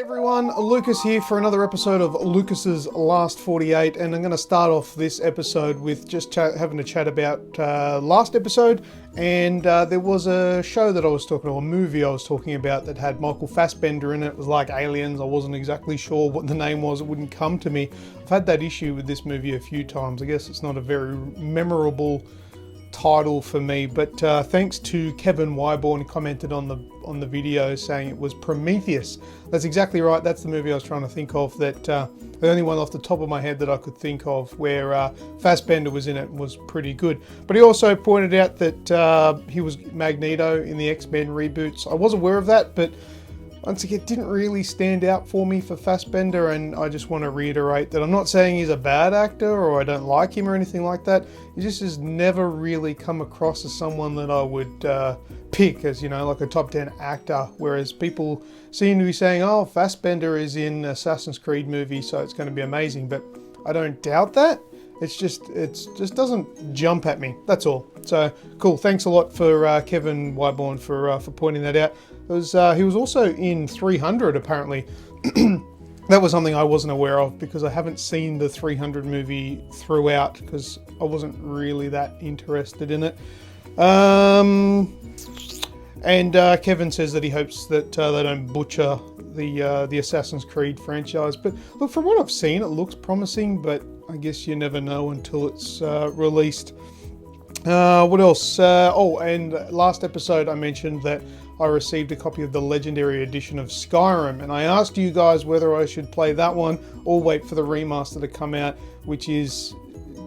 Everyone, Lucas here for another episode of Lucas's Last 48, and I'm going to start off this episode with just having a chat about last episode. And there was a show that I was talking about, a movie I was talking about that had Michael Fassbender in it. It was like Aliens. I wasn't exactly sure what the name was. It wouldn't come to me. I've had that issue with this movie a few times. I guess it's not a very memorable title for me, but thanks to Kevin Wyborn, who commented on the video saying it was Prometheus. That's exactly right. That's the movie I was trying to think of. That the only one off the top of my head that I could think of where Fassbender was in it was pretty good. But he also pointed out that he was Magneto in the X-Men reboots. I was aware of that, but once again, it didn't really stand out for me for Fassbender, and I just want to reiterate that I'm not saying he's a bad actor or I don't like him or anything like that. He just has never really come across as someone that I would pick as, you know, like a top 10 actor, whereas people seem to be saying, oh, Fassbender is in Assassin's Creed movie, so it's going to be amazing, but I don't doubt that. It just doesn't jump at me. That's all. So cool. Thanks a lot for Kevin Wyborn for pointing that out. He was also in 300 apparently. That was something I wasn't aware of because I haven't seen the 300 movie throughout because I wasn't really that interested in it. And Kevin says that he hopes that they don't butcher the Assassin's Creed franchise. But look, from what I've seen, it looks promising, but I guess you never know until it's released. What else? And last episode I mentioned that I received a copy of the Legendary Edition of Skyrim, and I asked you guys whether I should play that one or wait for the remaster to come out, which is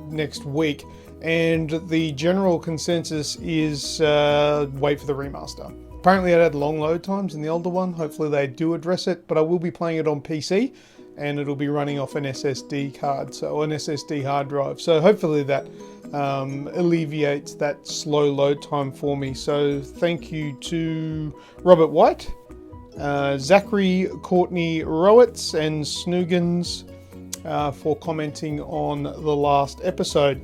next week. And the general consensus is wait for the remaster. Apparently it had long load times in the older one. Hopefully they do address it, but I will be playing it on PC and it'll be running off an SSD card, so an SSD hard drive. So hopefully that alleviates that slow load time for me. So thank you to Robert White, Zachary Courtney Rowitz and Snoogans for commenting on the last episode.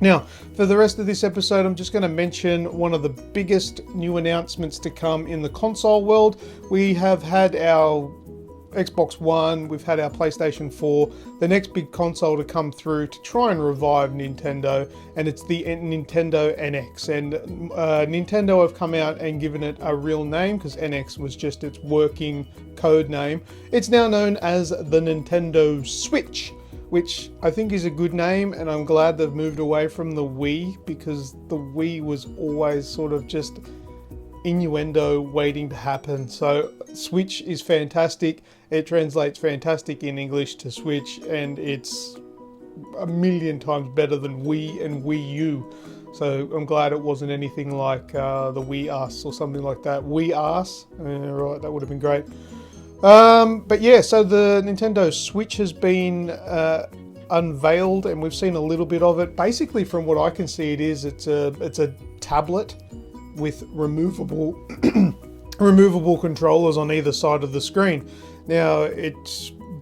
Now, for the rest of this episode, I'm just going to mention one of the biggest new announcements to come in the console world. We have had our Xbox One, we've had our PlayStation 4. The next big console to come through to try and revive Nintendo, and it's the Nintendo NX. And Nintendo have come out and given it a real name because NX was just its working code name. It's now known as the Nintendo Switch, which I think is a good name, and I'm glad they've moved away from the Wii because the Wii was always sort of just innuendo waiting to happen. So Switch is fantastic. It translates fantastic in English to Switch, and it's a million times better than Wii and Wii U. So I'm glad it wasn't anything like the Wii Us or something like that. Wii Us, right, that would have been great. But yeah, so the Nintendo Switch has been unveiled, and we've seen a little bit of it. Basically, from what I can see, it's a tablet with removable removable controllers on either side of the screen. Now, it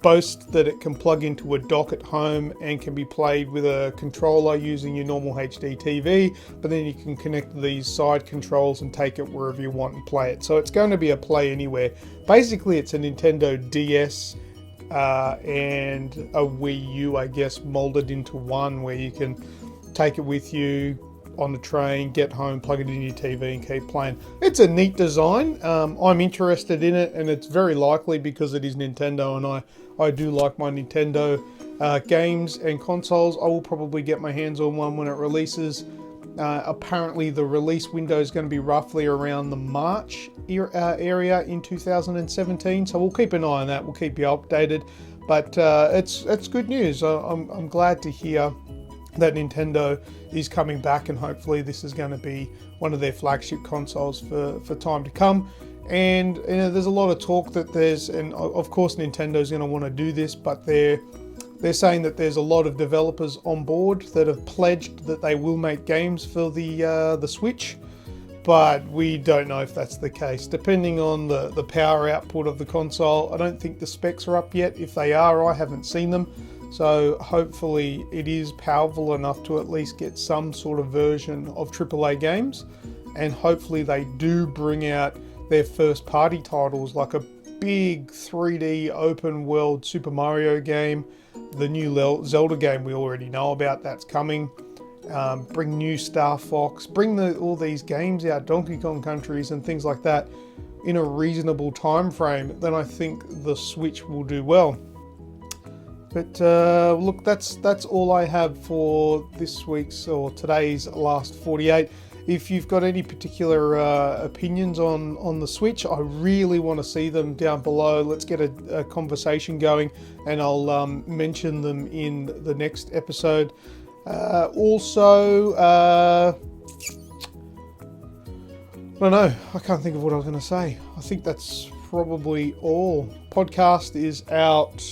boasts that it can plug into a dock at home and can be played with a controller using your normal HD TV, but then you can connect these side controls and take it wherever you want and play it. So it's going to be a play anywhere. Basically, it's a Nintendo DS and a Wii U, I guess, molded into one, where you can take it with you on the train, get home, plug it in your TV and keep playing. It's a neat design. I'm interested in it, and it's very likely because it is Nintendo, and I do like my Nintendo games and consoles. I will probably get my hands on one when it releases. Apparently the release window is going to be roughly around the March area in 2017, so we'll keep an eye on that. We'll keep you updated, but it's good news. I'm glad to hear that Nintendo is coming back, and hopefully this is going to be one of their flagship consoles for time to come. And you know, there's a lot of talk that and of course Nintendo's going to want to do this, but they're saying that there's a lot of developers on board that have pledged that they will make games for the Switch, but we don't know if that's the case. Depending on the power output of the console, I don't think the specs are up yet. If they are, I haven't seen them. So hopefully it is powerful enough to at least get some sort of version of AAA games, and hopefully they do bring out their first party titles, like a big 3D open world Super Mario game. The new Zelda game we already know about, that's coming. Bring new Star Fox, bring all these games out, Donkey Kong Countries and things like that, in a reasonable time frame, then I think the Switch will do well. But look, that's all I have for this week's or today's Last 48. If you've got any particular opinions on the Switch, I really want to see them down below. Let's get a conversation going, and I'll mention them in the next episode. Also, I don't know. I can't think of what I was going to say. I think that's probably all. Podcast is out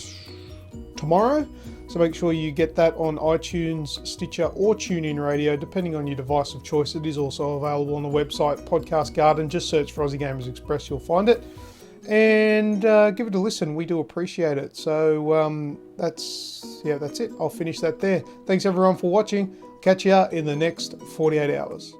tomorrow, so make sure you get that on iTunes, Stitcher, or TuneIn Radio, depending on your device of choice. It is also available on the website Podcast Garden. Just search for Aussie Gamers Express, you'll find it. And give it a listen. We do appreciate it. So that's it. I'll finish that there. Thanks everyone for watching. Catch you in the next 48 hours.